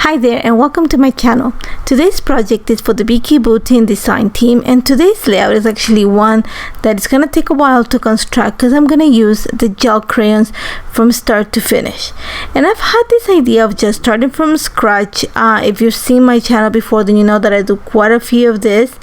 Hi there and welcome to my channel. Today's project is for the Vicki Boutin design team, and today's layout is actually one that is going to take a while to construct because I'm going to use the gel crayons from start to finish. And I've had this idea of just starting from scratch. If you've seen my channel before, then you know that I do quite a few of this.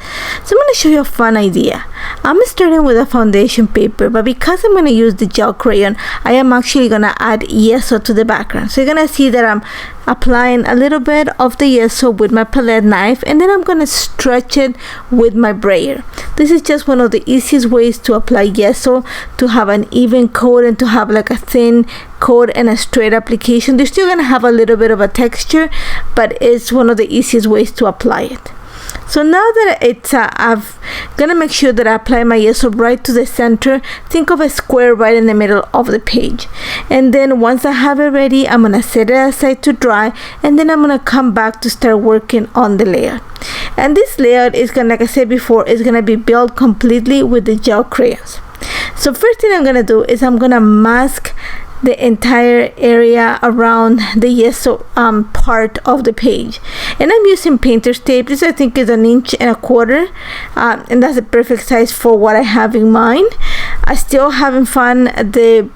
So I'm going to show you a fun idea. I'm starting with a foundation paper, but because I'm going to use the gel crayon, I am actually going to add yeso to the background. So you're going to see that I'm applying a little bit of the yeso with my palette knife, and then I'm going to stretch it with my brayer. This is just one of the easiest ways to apply yeso, to have an even coat and to have like a thin coat and a straight application. They're still going to have a little bit of a texture, but it's one of the easiest ways to apply it. So now that it's I'm gonna make sure that I apply my yeso right to the center. Think of a square right in the middle of the page, and then once I have it ready, I'm gonna set it aside to dry, and then I'm gonna come back to start working on the layout. And this layout is gonna, like I said before, is gonna be built completely with the gel crayons. So first thing I'm gonna do is I'm gonna mask the entire area around the yeso part of the page, and I'm using painter's tape. This I think is 1.25 inches, and that's the perfect size for what I have in mind. I still haven't found the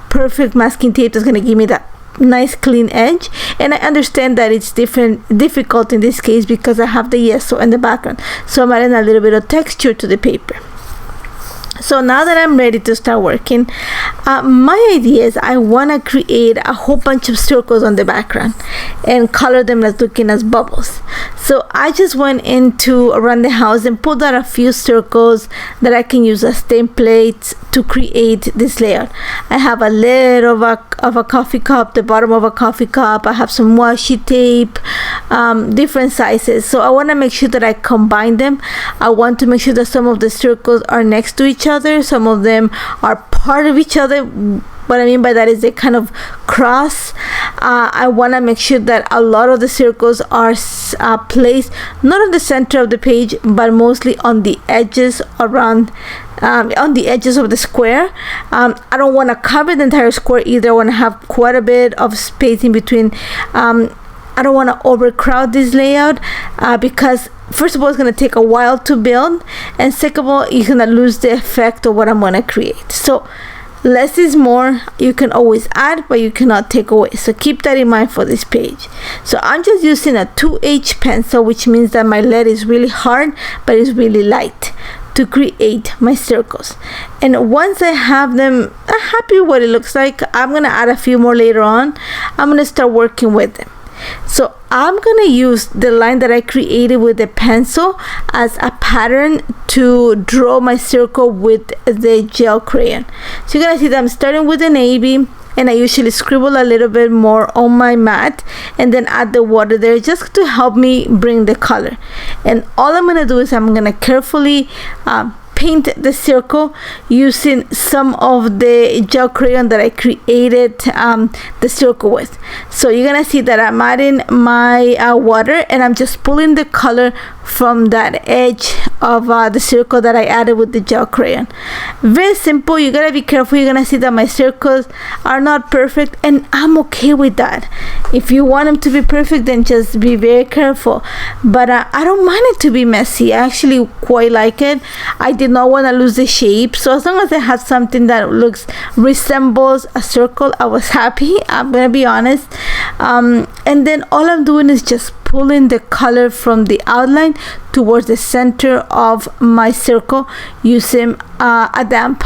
perfect masking tape that's going to give me that nice clean edge, and I understand that it's difficult in this case because I have the yeso in the background, so I'm adding a little bit of texture to the paper. So now that I'm ready to start working, my idea is I want to create a whole bunch of circles on the background and color them as looking as bubbles. So I just went into around the house and pulled out a few circles that I can use as templates to create this layout. I have a lid of a coffee cup, the bottom of a coffee cup. I have some washi tape, different sizes. So I want to make sure that I combine them. I want to make sure that some of the circles are next to each other, some of them are part of each other. What I mean by that is they kind of cross. I want to make sure that a lot of the circles are placed not on the center of the page, but mostly on the edges around, on the edges of the square. I don't want to cover the entire square either. I want to have quite a bit of space in between. I don't want to overcrowd this layout because first of all, it's going to take a while to build, and second of all, you're going to lose the effect of what I'm going to create. So less is more. You can always add, but you cannot take away. So keep that in mind for this page. So I'm just using a 2H pencil, which means that my lead is really hard, but it's really light, to create my circles. And once I have them, I'm happy with what it looks like. I'm going to add a few more later on. I'm going to start working with them. So I'm gonna use the line that I created with the pencil as a pattern to draw my circle with the gel crayon. So you're gonna see that I'm starting with the navy, and I usually scribble a little bit more on my mat and then add the water there just to help me bring the color. And all I'm gonna do is I'm gonna carefully paint the circle using some of the gel crayon that I created the circle with. So you're gonna see that I'm adding my water, and I'm just pulling the color from that edge of the circle that I added with the gel crayon. Very simple. You gotta be careful. You're gonna see that my circles are not perfect, and I'm okay with that. If you want them to be perfect, then just be very careful, but I don't mind it to be messy. I actually quite like it. I did not want to lose the shape, so as long as I have something that resembles a circle, I was happy. I'm gonna be honest. And then all I'm doing is just pulling the color from the outline towards the center of my circle using a damp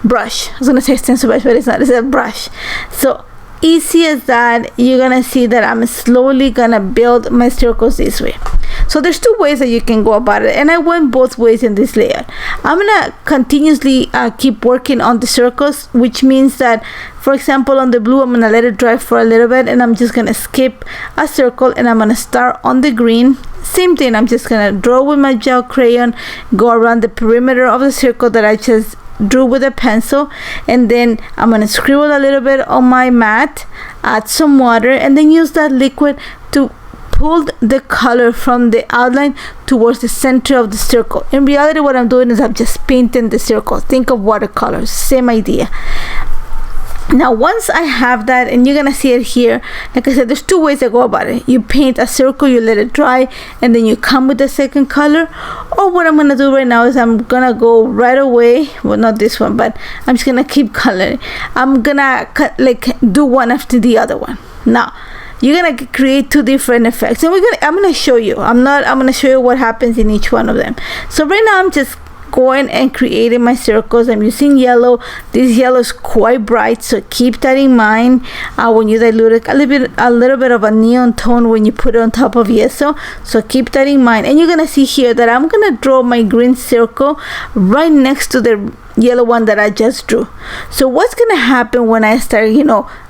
brush. I was gonna say stencil brush, but it's not. It's a brush. So easy as that. You're gonna see that I'm slowly gonna build my circles this way. So there's two ways that you can go about it, and I went both ways in this layout. I'm gonna continuously keep working on the circles, which means that, for example, on the blue, I'm gonna let it dry for a little bit, and I'm just gonna skip a circle, and I'm gonna start on the green. Same thing, I'm just gonna draw with my gel crayon, go around the perimeter of the circle that I just drew with a pencil, and then I'm gonna scribble a little bit on my mat, add some water, and then use that liquid to pull the color from the outline towards the center of the circle. In reality, what I'm doing is I'm just painting the circle. Think of watercolors, same idea. Now once I have that, and you're gonna see it here, like I said, there's two ways to go about it. You paint a circle, you let it dry, and then you come with the second color. Or what I'm gonna do right now is I'm gonna go right away, well, not this one, but I'm just gonna keep coloring. I'm gonna do one after the other one. Now you're gonna create two different effects, and I'm gonna show you. I'm gonna show you what happens in each one of them. So right now I'm just going and creating my circles. I'm using yellow. This yellow is quite bright, so keep that in mind when you dilute it. A little bit of a neon tone when you put it on top of yeso, so keep that in mind. And you're gonna see here that I'm gonna draw my green circle right next to the yellow one that I just drew. So what's gonna happen when I start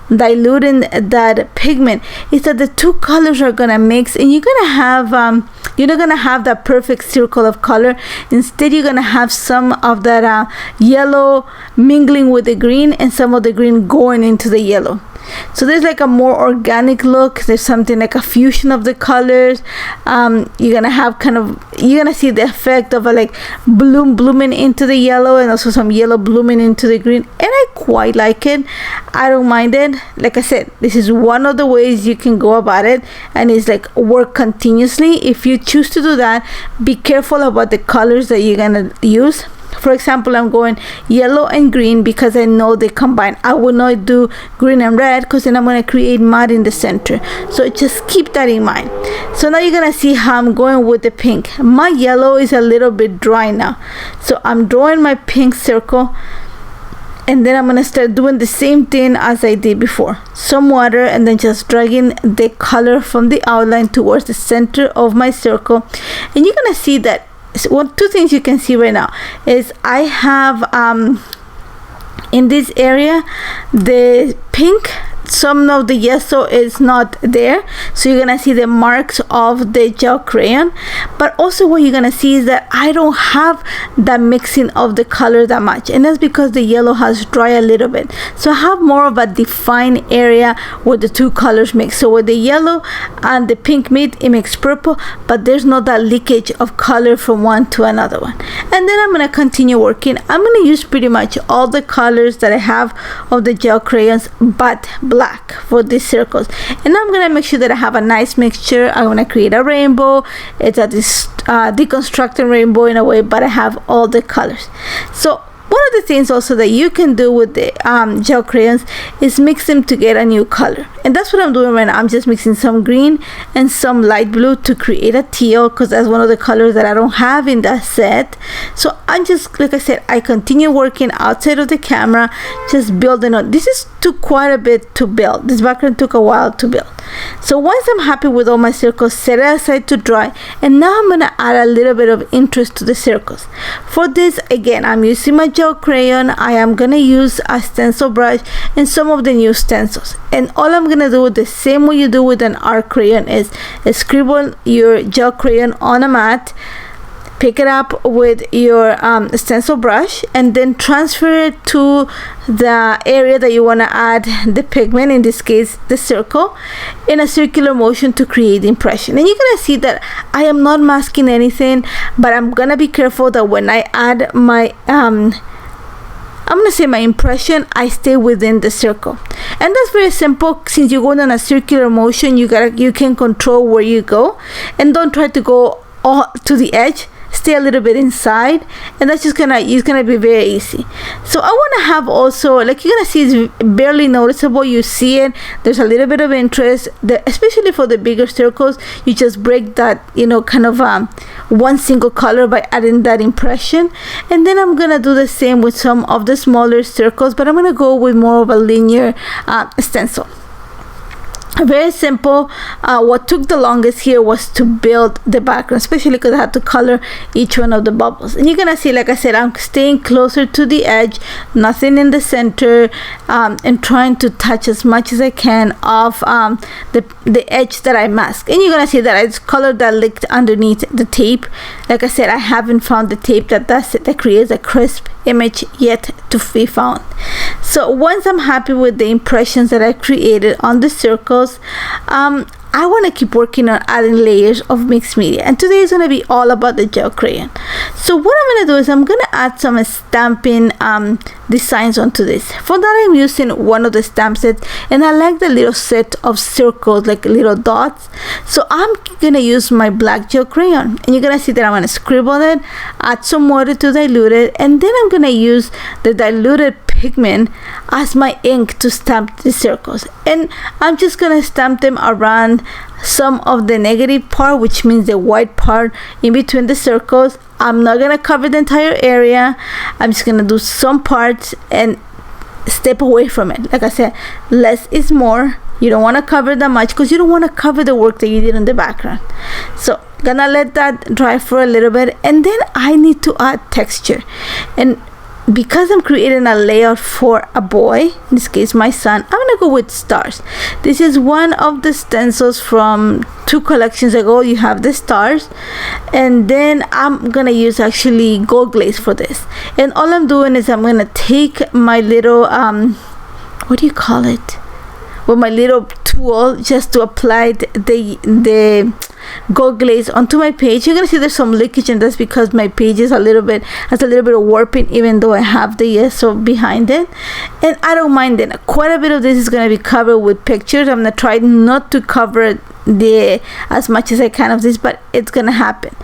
diluting that pigment is that the two colors are gonna mix, and you're gonna have you're not gonna have that perfect circle of color. Instead, you're gonna have some of that yellow mingling with the green, and some of the green going into the yellow. So there's like a more organic look. There's something like a fusion of the colors. You're gonna have you're gonna see the effect of a blooming into the yellow, and also some yellow blooming into the green, and I quite like it. I don't mind it. Like I said, this is one of the ways you can go about it, and it's work continuously. If you choose to do that, be careful about the colors that you're gonna use. For example, I'm going yellow and green because I know they combine. I will not do green and red because then I'm going to create mud in the center. So just keep that in mind. So now you're going to see how I'm going with the pink. My yellow is a little bit dry now. So I'm drawing my pink circle, and then I'm going to start doing the same thing as I did before. Some water, and then just dragging the color from the outline towards the center of my circle. And you're going to see that two things you can see right now is I have in this area the pink, some of the yeso is not there, so you're gonna see the marks of the gel crayon. But also what you're gonna see is that I don't have that mixing of the color that much, and that's because the yellow has dried a little bit. So I have more of a defined area where the two colors mix. So with the yellow and the pink meet, it makes purple, but there's not that leakage of color from one to another one. And then I'm gonna continue working. I'm gonna use pretty much all the colors that I have of the gel crayons, but black for these circles. And I'm gonna make sure that I have a nice mixture. I'm gonna create a rainbow. It's a deconstructed rainbow in a way, but I have all the colors. So one of the things also that you can do with the gel crayons is mix them to get a new color, and that's what I'm doing right now. I'm just mixing some green and some light blue to create a teal, because that's one of the colors that I don't have in that set. So I'm just, like I said, I continue working outside of the camera, just building on. This took quite a bit to build. This background took a while to build. So once I'm happy with all my circles, set it aside to dry, and now I'm gonna add a little bit of interest to the circles. For this, again, I'm using my gel crayon. I am gonna use a stencil brush and some of the new stencils, and all I'm gonna do the same way you do with an art crayon is scribble your gel crayon on a mat, pick it up with your stencil brush, and then transfer it to the area that you want to add the pigment, in this case the circle, in a circular motion to create the impression. And you're gonna see that I am not masking anything, but I'm gonna be careful that when I add my I'm gonna say my impression, I stay within the circle. And that's very simple. Since you're going on a circular motion, you can control where you go, and don't try to go all to the edge. Stay a little bit inside, and that's just it's gonna be very easy. So I want to have also, you're gonna see, it's barely noticeable. You see it, there's a little bit of interest, especially for the bigger circles. You just break that, one single color by adding that impression. And then I'm gonna do the same with some of the smaller circles, but I'm gonna go with more of a linear stencil. Very simple. What took the longest here was to build the background, especially because I had to color each one of the bubbles. And you're gonna see, like I said, I'm staying closer to the edge, nothing in the center, and trying to touch as much as I can of the edge that I masked. And you're gonna see that I just colored that licked underneath the tape. Like I said, I haven't found the tape that creates a crisp image yet to be found. So once I'm happy with the impressions that I created on the circles, I want to keep working on adding layers of mixed media, and today is going to be all about the gel crayon. So what I'm going to do is I'm going to add some stamping designs onto this. For that, I'm using one of the stamp sets, and I like the little set of circles, like little dots. So I'm going to use my black gel crayon, and you're going to see that I'm going to scribble it, add some water to dilute it, and then I'm going to use the diluted pigment as my ink to stamp the circles. And I'm just going to stamp them around some of the negative part, which means the white part in between the circles. I'm not going to cover the entire area. I'm just going to do some parts and step away from it. Like I said, less is more. You don't want to cover that much because you don't want to cover the work that you did in the background. So gonna let that dry for a little bit, and then I need to add texture. And because I'm creating a layout for a boy, in this case my son, I'm gonna go with stars. This is one of the stencils from 2 collections ago. You have the stars, and then I'm gonna use actually gold glaze for this. And all I'm doing is I'm gonna take my little what do you call it, with my little tool, just to apply the gold glaze onto my page. You're gonna see there's some leakage, and that's because my page is has a little bit of warping, even though I have the yeso behind it. And I don't mind it. Quite a bit of this is gonna be covered with pictures. I'm gonna try not to cover as much as I can of this, but it's gonna happen.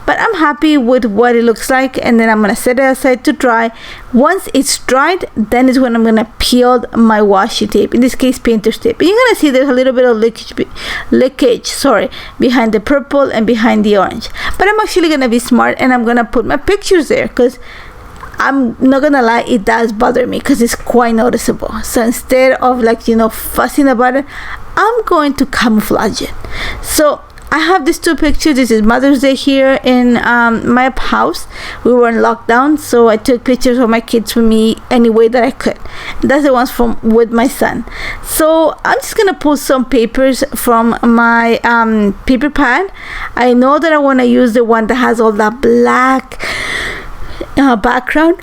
But I'm happy with what it looks like, and then I'm gonna set it aside to dry. Once it's dried, then is when I'm gonna peel my washi tape, in this case painter's tape. And you're gonna see there's a little bit of leakage behind the purple and behind the orange. But I'm actually gonna be smart, and I'm gonna put my pictures there, because I'm not gonna lie, it does bother me because it's quite noticeable. So instead of fussing about it, I'm going to camouflage it. So I have these 2 pictures. This is Mother's Day here in my house. We were in lockdown, so I took pictures of my kids with me any way that I could. That's the ones with my son. So I'm just gonna pull some papers from my paper pad. I know that I want to use the one that has all that black background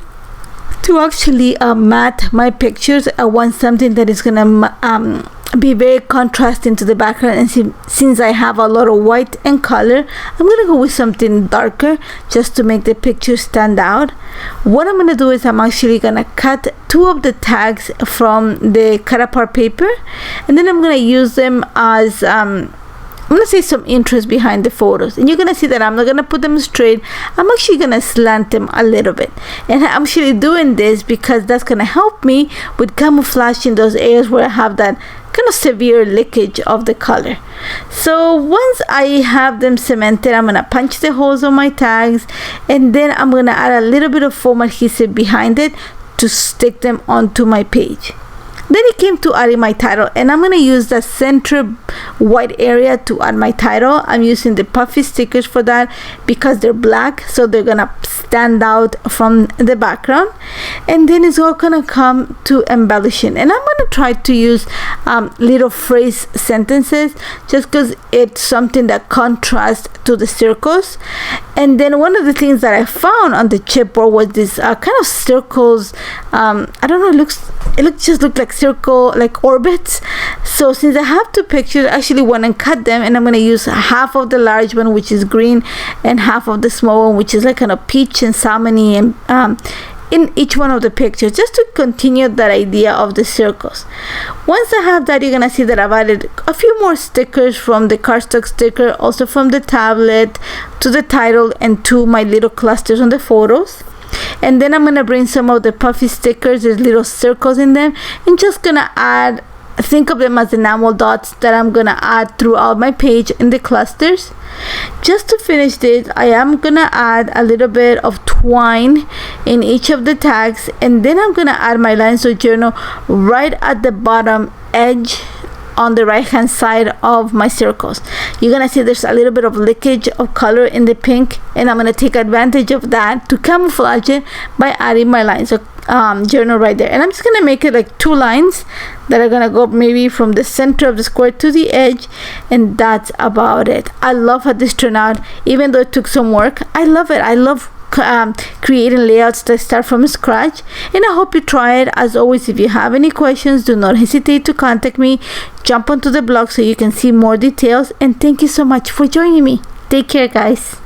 to actually matte my pictures. I want something that is gonna be very contrasting to the background, and since I have a lot of white and color, I'm gonna go with something darker just to make the picture stand out. What I'm gonna do is I'm actually gonna cut 2 of the tags from the cut apart paper, and then I'm gonna use them as I'm gonna say some interest behind the photos. And you're gonna see that I'm not gonna put them straight. I'm actually gonna slant them a little bit, and I'm actually doing this because that's gonna help me with camouflaging those areas where I have that kind of severe leakage of the color. So once I have them cemented, I'm gonna punch the holes on my tags, and then I'm gonna add a little bit of foam adhesive behind it to stick them onto my page. Then it came to adding my title, and I'm going to use the center white area to add my title. I'm using the puffy stickers for that because they're black, so they're going to stand out from the background. And then it's all going to come to embellishing, and I'm going to try to use little phrase sentences just because it's something that contrasts to the circles. And then one of the things that I found on the chipboard was this kind of circles. I don't know, it just looked like circle, like orbits. So since I have 2 pictures, I actually went and cut them, and I'm going to use half of the large one, which is green, and half of the small one, which is like kind of peach and salmon-y, and in each one of the pictures, just to continue that idea of the circles. Once I have that, you're gonna see that I've added a few more stickers from the cardstock sticker, also from the tablet, to the title, and to my little clusters on the photos. And then I'm gonna bring some of the puffy stickers, there's little circles in them, and just gonna add, think of them as enamel dots that I'm gonna add throughout my page in the clusters. Just to finish this, I am gonna add a little bit of twine in each of the tags, and then I'm gonna add my lines of journal right at the bottom edge on the right hand side of my circles. You're gonna see there's a little bit of leakage of color in the pink, and I'm gonna take advantage of that to camouflage it by adding my lines of journal right there. And I'm just gonna make it like 2 lines that are gonna go maybe from the center of the square to the edge, and that's about it. I love how this turned out, even though it took some work. I love it. I love creating layouts that start from scratch, and I hope you try it. As always, if you have any questions, do not hesitate to contact me. Jump onto the blog so you can see more details, and thank you so much for joining me. Take care, guys.